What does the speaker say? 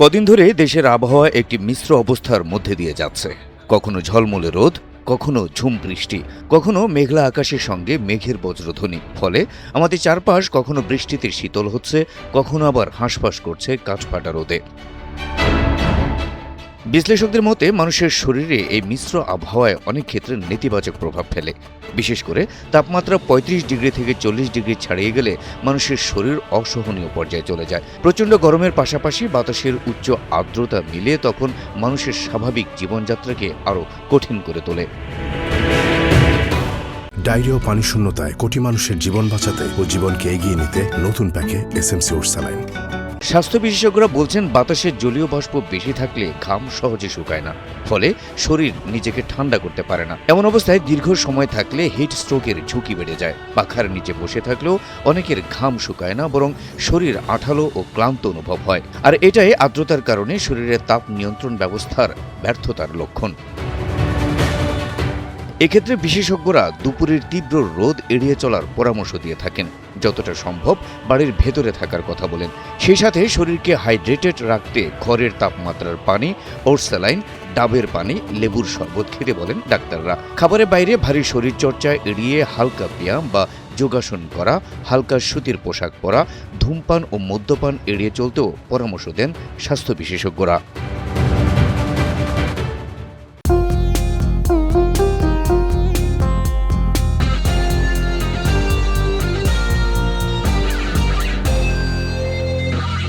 কদিন ধরে দেশের আবহাওয়া একটি মিশ্র অবস্থার মধ্যে দিয়ে যাচ্ছে। কখনো ঝলমলে রোদ, কখনো ঝুম বৃষ্টি, কখনো মেঘলা আকাশের সঙ্গে মেঘের বজ্রধ্বনি। ফলে আমাদের চারপাশ কখনো বৃষ্টিতে শীতল হচ্ছে, কখনো আবার হাঁসফাঁস করছে কাঠফাটা রোদে। বিশ্লেষকদের মতে মানুষের শরীরে এই মিশ্র আবহাওয়ায় অনেক ক্ষেত্রে নেতিবাচক প্রভাব ফেলে। বিশেষ করে তাপমাত্রা ৩৫ ডিগ্রি থেকে ৪০ ডিগ্রি ছাড়িয়ে গেলে মানুষের শরীর অসহনীয় পর্যায়ে চলে যায়। প্রচণ্ড গরমের পাশাপাশি বাতাসের উচ্চ আর্দ্রতা মিলিয়ে তখন মানুষের স্বাভাবিক জীবনযাত্রাকে আরও কঠিন করে তোলে। ডায়রিয়া ও পানিশূন্যতায় কোটি মানুষের জীবন বাঁচাতে ও জীবনকে এগিয়ে নিতে নতুন প্যাকে এসএমসি ওরসালাইন। স্বাস্থ্য বিশেষজ্ঞরা বলছেন বাতাসের জলীয় বাষ্প বেশি থাকলে ঘাম সহজে শুকায় না, ফলে শরীর নিজেকে ঠান্ডা করতে পারে না। এমন অবস্থায় দীর্ঘ সময় থাকলে হিট স্ট্রোকের ঝুঁকি বেড়ে যায়। পাখার নিচে বসে থাকলেও অনেকের ঘাম শুকায় না, বরং শরীর আঠালো ও ক্লান্ত অনুভব হয়। আর এটাই আর্দ্রতার কারণে শরীরের তাপ নিয়ন্ত্রণ ব্যবস্থার ব্যর্থতার লক্ষণ। এক্ষেত্রে বিশেষজ্ঞরা দুপুরের তীব্র রোদ এড়িয়ে চলার পরামর্শ দিয়ে থাকেন। যতটা সম্ভব বাড়ির ভেতরে থাকার কথা বলেন। সেই সাথে শরীরকে হাইড্রেটেড রাখতে ঘরের তাপমাত্রার পানি, ওরসালাইন, ডাবের পানি, লেবুর শরবত খেতে বলেন ডাক্তাররা। খাবারের বাইরে ভারী শরীরচর্চা এড়িয়ে হালকা ব্যায়াম বা যোগাসন করা, হালকা সুতির পোশাক পরা, ধূমপান ও মদ্যপান এড়িয়ে চলতেও পরামর্শ দেন স্বাস্থ্য বিশেষজ্ঞরা।